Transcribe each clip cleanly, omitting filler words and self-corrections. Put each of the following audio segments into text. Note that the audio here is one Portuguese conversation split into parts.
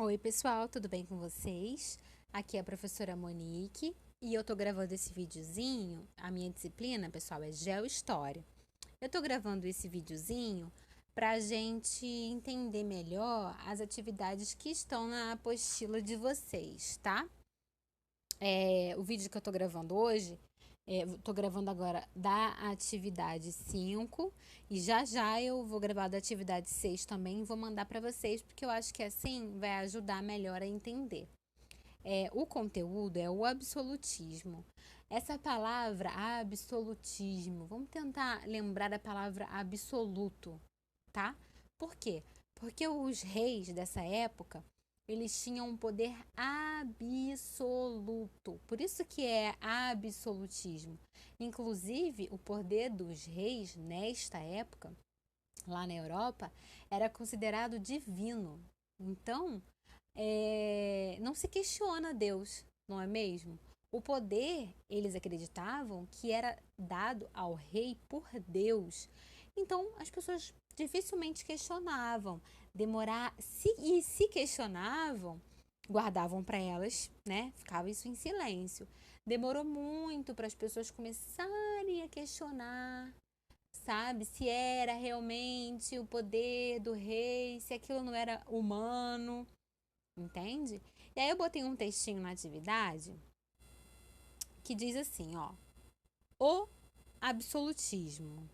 Oi, pessoal, tudo bem com vocês? Aqui é a professora Monique e eu tô gravando esse videozinho. A minha disciplina, pessoal, é Geohistória. Eu tô gravando esse videozinho pra gente entender melhor as atividades que estão na apostila de vocês, tá? O vídeo que eu tô gravando hoje, tô gravando agora da atividade 5 e já já eu vou gravar da atividade 6 também e vou mandar para vocês, porque eu acho que assim vai ajudar melhor a entender. O conteúdo é o absolutismo. Essa palavra absolutismo, vamos tentar lembrar da palavra absoluto, tá? Por quê? Porque os reis dessa época, eles tinham um poder absoluto. Por isso que é absolutismo. Inclusive, o poder dos reis nesta época, lá na Europa, era considerado divino. Então, não se questiona Deus, não é mesmo? O poder, eles acreditavam que era dado ao rei por Deus. Então, as pessoas dificilmente questionavam. Se questionavam, guardavam para elas, né? Ficava isso em silêncio. Demorou muito para as pessoas começarem a questionar, sabe? Se era realmente o poder do rei, se aquilo não era humano. Entende? E aí eu botei um textinho na atividade que diz assim, ó: o absolutismo,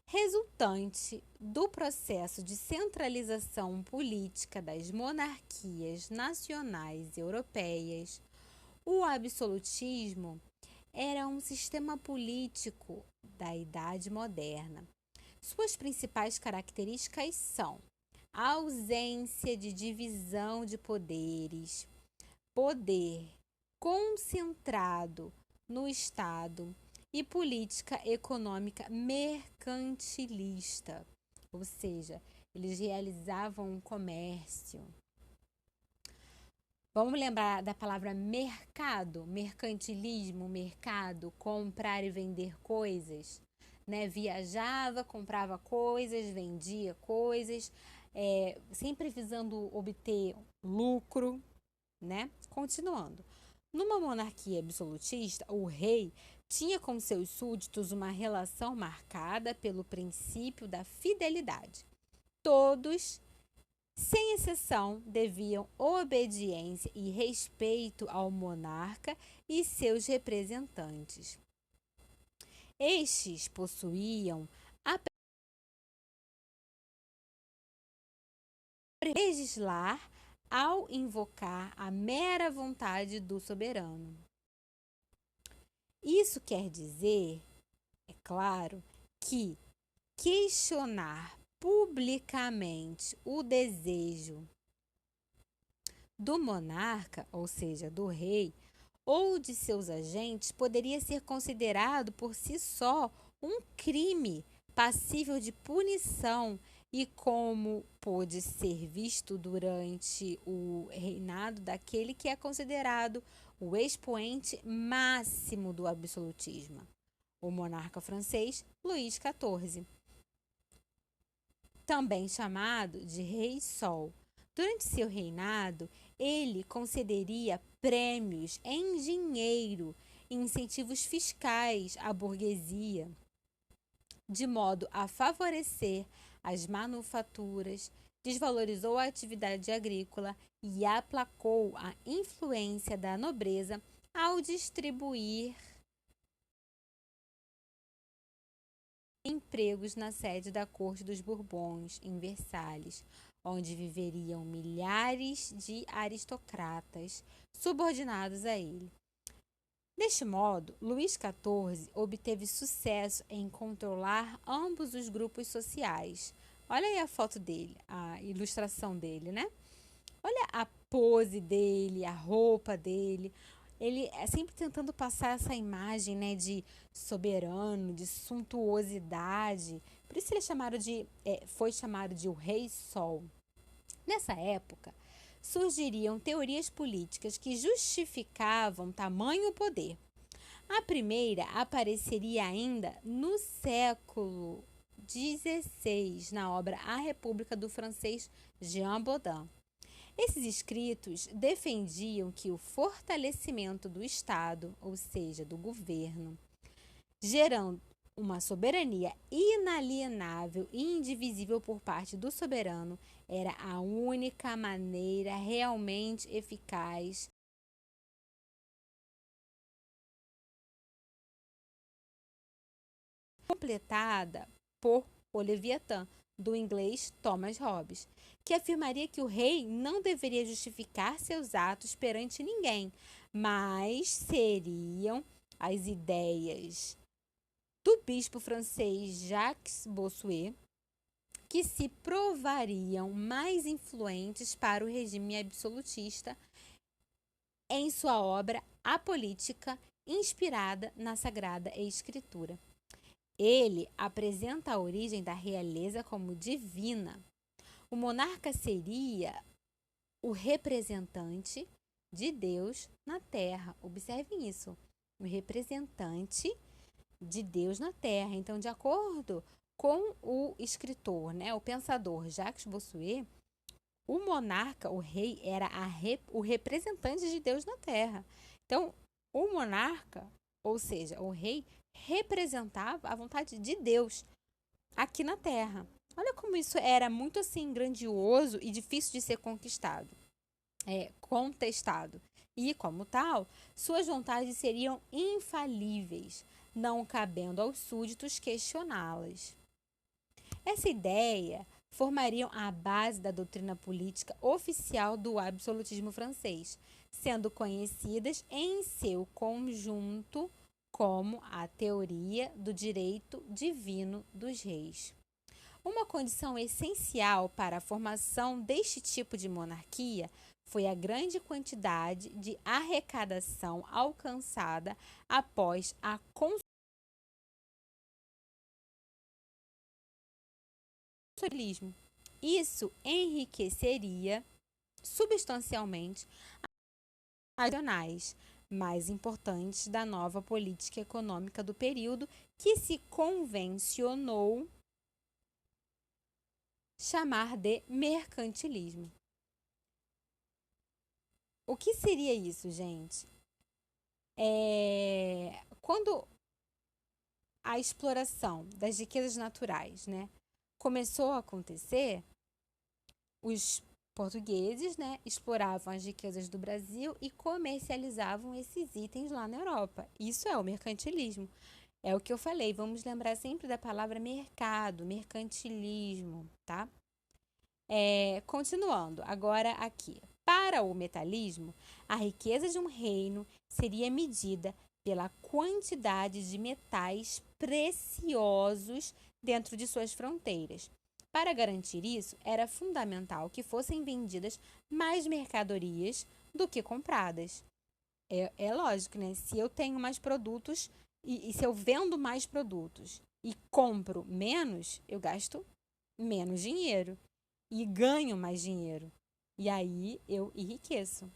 resultante do processo de centralização política das monarquias nacionais europeias, o absolutismo era um sistema político da Idade Moderna. Suas principais características são a ausência de divisão de poderes, poder concentrado no Estado e política econômica mercantilista, ou seja, eles realizavam um comércio. Vamos lembrar da palavra mercado, mercantilismo, mercado, comprar e vender coisas, né? Viajava, comprava coisas, vendia coisas, sempre visando obter lucro, né? Continuando. Numa monarquia absolutista, o rei tinha com seus súditos uma relação marcada pelo princípio da fidelidade. Todos, sem exceção, deviam obediência e respeito ao monarca e seus representantes. Estes possuíam a legislar ao invocar a mera vontade do soberano. Isso quer dizer, é claro, que questionar publicamente o desejo do monarca, ou seja, do rei, ou de seus agentes, poderia ser considerado por si só um crime passível de punição e como pôde ser visto durante o reinado daquele que é considerado o expoente máximo do absolutismo, o monarca francês Luís XIV, também chamado de Rei Sol. Durante seu reinado, ele concederia prêmios em dinheiro e incentivos fiscais à burguesia, de modo a favorecer as manufaturas, desvalorizou a atividade agrícola e aplacou a influência da nobreza ao distribuir empregos na sede da corte dos Bourbons, em Versalhes, onde viveriam milhares de aristocratas subordinados a ele. Deste modo, Luís XIV obteve sucesso em controlar ambos os grupos sociais. Olha aí a foto dele, a ilustração dele, né? Olha a pose dele, a roupa dele. Ele é sempre tentando passar essa imagem, né, de soberano, de suntuosidade. Por isso ele foi chamado de o Rei Sol. Nessa época, surgiriam teorias políticas que justificavam tamanho poder. A primeira apareceria ainda no século XVI, na obra A República do francês Jean Bodin. Esses escritos defendiam que o fortalecimento do Estado, ou seja, do governo, gerando uma soberania inalienável e indivisível por parte do soberano, era a única maneira realmente eficaz completada por O Leviatã, do inglês Thomas Hobbes, que afirmaria que o rei não deveria justificar seus atos perante ninguém, mas seriam as ideias do bispo francês Jacques Bossuet que se provariam mais influentes para o regime absolutista em sua obra A Política, inspirada na Sagrada Escritura. Ele apresenta a origem da realeza como divina. O monarca seria o representante de Deus na terra. Observem isso. O representante de Deus na terra. Então, de acordo com o escritor, o pensador Jacques Bossuet, o monarca, o rei, era o representante de Deus na terra. Então, o monarca, ou seja, o rei, representava a vontade de Deus aqui na terra. Olha como isso era muito assim grandioso e difícil de ser contestado. E, como tal, suas vontades seriam infalíveis, não cabendo aos súditos questioná-las. Essa ideia formariam a base da doutrina política oficial do absolutismo francês, sendo conhecidas em seu conjunto como a teoria do direito divino dos reis. Uma condição essencial para a formação deste tipo de monarquia foi a grande quantidade de arrecadação alcançada após a consolidação. Isso enriqueceria substancialmente as nacionais mais importantes da nova política econômica do período, que se convencionou chamar de mercantilismo. O que seria isso, gente? Quando a exploração das riquezas naturais, começou a acontecer, os portugueses, exploravam as riquezas do Brasil e comercializavam esses itens lá na Europa. Isso é o mercantilismo. É o que eu falei, vamos lembrar sempre da palavra mercado, mercantilismo, tá? Continuando, agora aqui. Para o metalismo, a riqueza de um reino seria medida pela quantidade de metais preciosos dentro de suas fronteiras. Para garantir isso, era fundamental que fossem vendidas mais mercadorias do que compradas. É lógico, Se eu tenho mais produtos e se eu vendo mais produtos e compro menos, eu gasto menos dinheiro e ganho mais dinheiro. E aí eu enriqueço,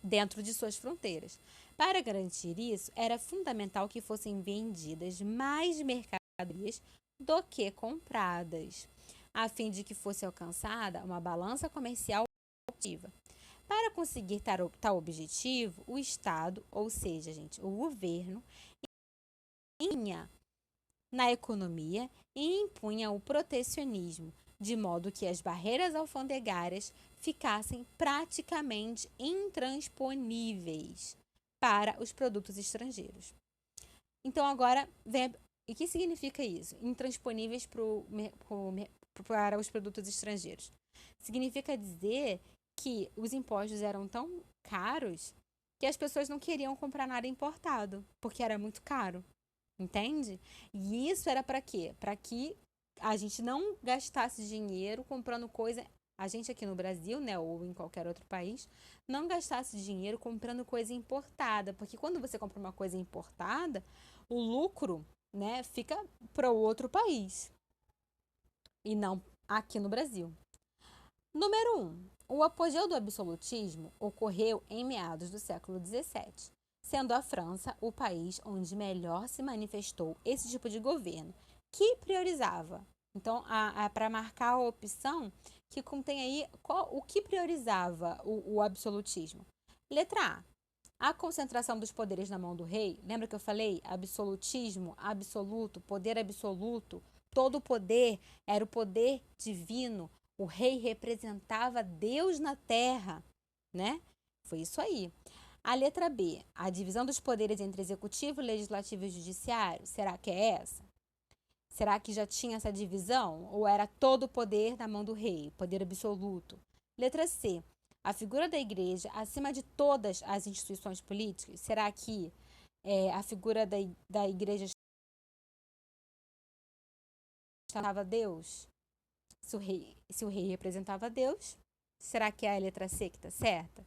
dentro de suas fronteiras. Para garantir isso, era fundamental que fossem vendidas mais mercadorias do que compradas, a fim de que fosse alcançada uma balança comercial ativa. Para conseguir tal objetivo, o Estado, ou seja, o governo, impunha na economia e impunha o protecionismo, de modo que as barreiras alfandegárias ficassem praticamente intransponíveis para os produtos estrangeiros. Então, agora, e o que significa isso? Intransponíveis para os produtos estrangeiros. Significa dizer que os impostos eram tão caros que as pessoas não queriam comprar nada importado, porque era muito caro. Entende? E isso era para quê? Para que a gente não gastasse dinheiro comprando coisa. A gente aqui no Brasil, ou em qualquer outro país, não gastasse dinheiro comprando coisa importada. Porque quando você compra uma coisa importada, o lucro, fica para o outro país. E não aqui no Brasil. Número 1. O apogeu do absolutismo ocorreu em meados do século XVII, sendo a França o país onde melhor se manifestou esse tipo de governo, que priorizava Então, para marcar a opção que contém aí o que priorizava o absolutismo. Letra A concentração dos poderes na mão do rei. Lembra que eu falei? Absolutismo, absoluto, poder absoluto. Todo o poder era o poder divino. O rei representava Deus na terra, né? Foi isso aí. A letra B, a divisão dos poderes entre executivo, legislativo e judiciário. Será que é essa? Será que já tinha essa divisão? Ou era todo o poder na mão do rei, poder absoluto? Letra C, a figura da igreja acima de todas as instituições políticas. Será que a figura da igreja representava Deus? Se o rei representava Deus, será que é a letra C que está certa?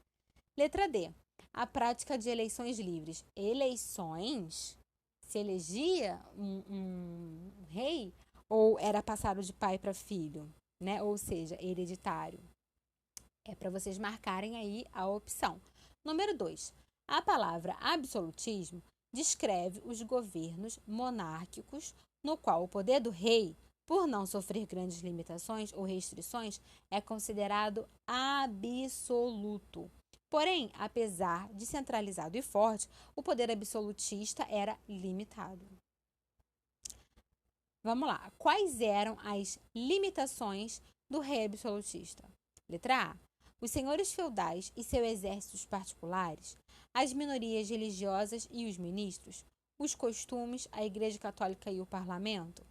Letra D, a prática de eleições livres. Eleições? Se elegia um rei ou era passado de pai para filho, né? Ou seja, hereditário. É para vocês marcarem aí a opção. Número 2. A palavra absolutismo descreve os governos monárquicos no qual o poder do rei, por não sofrer grandes limitações ou restrições, é considerado absoluto. Porém, apesar de centralizado e forte, o poder absolutista era limitado. Vamos lá. Quais eram as limitações do rei absolutista? Letra A. Os senhores feudais e seus exércitos particulares, as minorias religiosas e os ministros, os costumes, a Igreja Católica e o parlamento.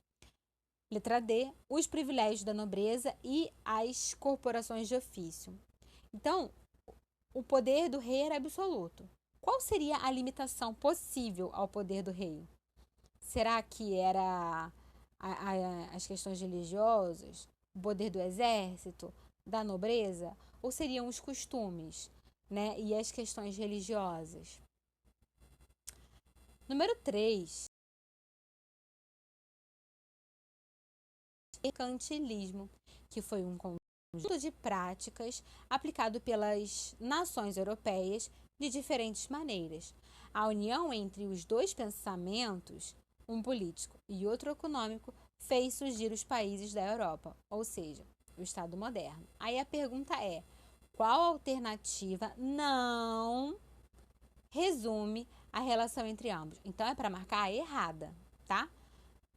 Letra D. Os privilégios da nobreza e as corporações de ofício. Então, o poder do rei era absoluto. Qual seria a limitação possível ao poder do rei? Será que era as questões religiosas, o poder do exército, da nobreza? Ou seriam os costumes, né? E as questões religiosas? Número 3. Mercantilismo, que foi um conjunto de práticas aplicado pelas nações europeias de diferentes maneiras. A união entre os dois pensamentos, um político e outro econômico, fez surgir os países da Europa, ou seja, o Estado moderno. Aí a pergunta é: qual alternativa não resume a relação entre ambos? Então é para marcar a errada, tá?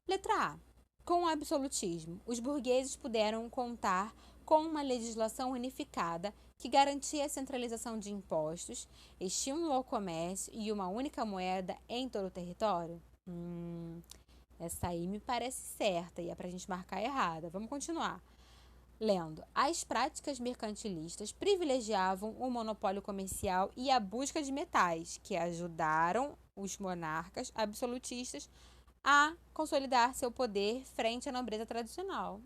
Letra A. Com o absolutismo, os burgueses puderam contar com uma legislação unificada que garantia a centralização de impostos, estímulo ao comércio e uma única moeda em todo o território? Essa aí me parece certa e é para a gente marcar errada. Vamos continuar. Lendo. As práticas mercantilistas privilegiavam o monopólio comercial e a busca de metais, que ajudaram os monarcas absolutistas a consolidar seu poder frente à nobreza tradicional.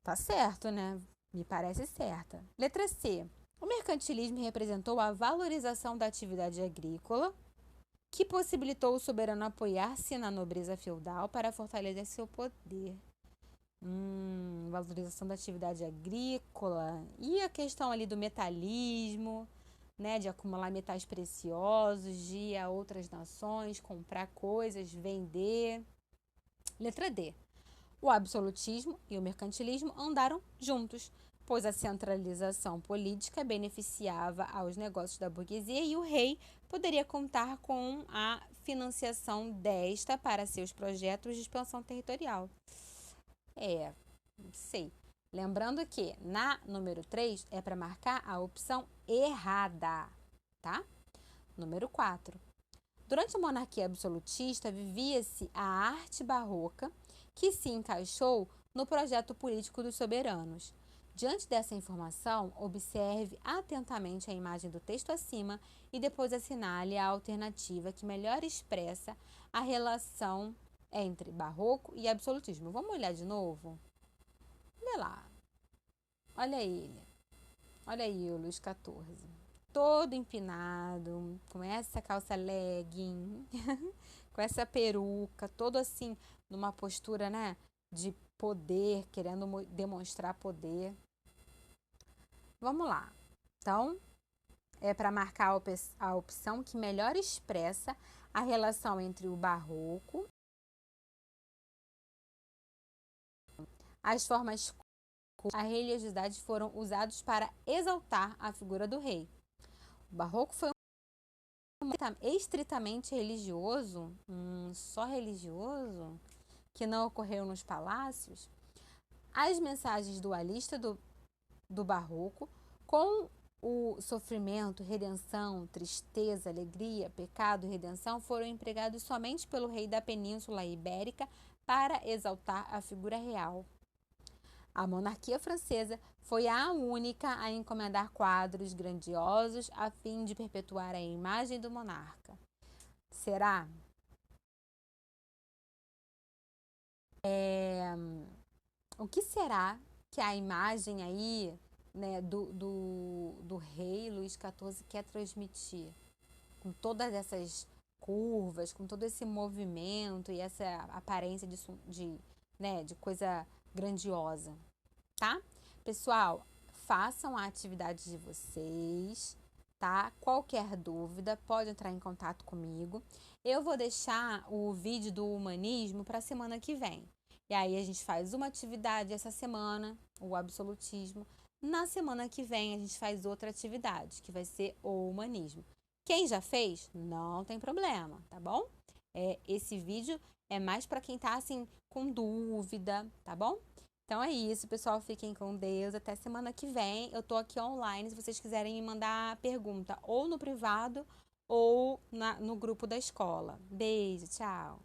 Tá certo, né? Me parece certa. Letra C. O mercantilismo representou a valorização da atividade agrícola, que possibilitou o soberano apoiar-se na nobreza feudal para fortalecer seu poder. Valorização da atividade agrícola e a questão ali do metalismo, né, de acumular metais preciosos, de ir a outras nações, comprar coisas, vender. Letra D. O absolutismo e o mercantilismo andaram juntos, pois a centralização política beneficiava aos negócios da burguesia e o rei poderia contar com a financiação desta para seus projetos de expansão territorial. Não sei. Lembrando que na número 3 é para marcar a opção errada, tá? Número 4. Durante a monarquia absolutista, vivia-se a arte barroca que se encaixou no projeto político dos soberanos. Diante dessa informação, observe atentamente a imagem do texto acima e depois assinale a alternativa que melhor expressa a relação entre barroco e absolutismo. Vamos olhar de novo? Olha lá. Olha ele. Olha aí o Luís XIV. Todo empinado, com essa calça legging, com essa peruca, todo assim, numa postura, né, de poder, querendo demonstrar poder. Vamos lá. Então, é para marcar a opção que melhor expressa a relação entre o barroco As formas a religiosidade foram usados para exaltar a figura do rei. O barroco foi estritamente religioso, só religioso, que não ocorreu nos palácios. As mensagens dualistas do barroco, com o sofrimento, redenção, tristeza, alegria, pecado e redenção, foram empregados somente pelo rei da Península Ibérica para exaltar a figura real. A monarquia francesa foi a única a encomendar quadros grandiosos a fim de perpetuar a imagem do monarca. Será? O que será que a imagem aí, né, do rei Luís XIV quer transmitir? Com todas essas curvas, com todo esse movimento e essa aparência de coisa grandiosa, tá? Pessoal, façam a atividade de vocês, tá? Qualquer dúvida, pode entrar em contato comigo. Eu vou deixar o vídeo do humanismo para a semana que vem. E aí a gente faz uma atividade essa semana, o absolutismo. Na semana que vem a gente faz outra atividade, que vai ser o humanismo. Quem já fez, não tem problema, tá bom? Esse vídeo é mais para quem tá assim com dúvida, tá bom? Então é isso, pessoal. Fiquem com Deus. Até semana que vem. Eu tô aqui online se vocês quiserem me mandar pergunta ou no privado ou no grupo da escola. Beijo, tchau.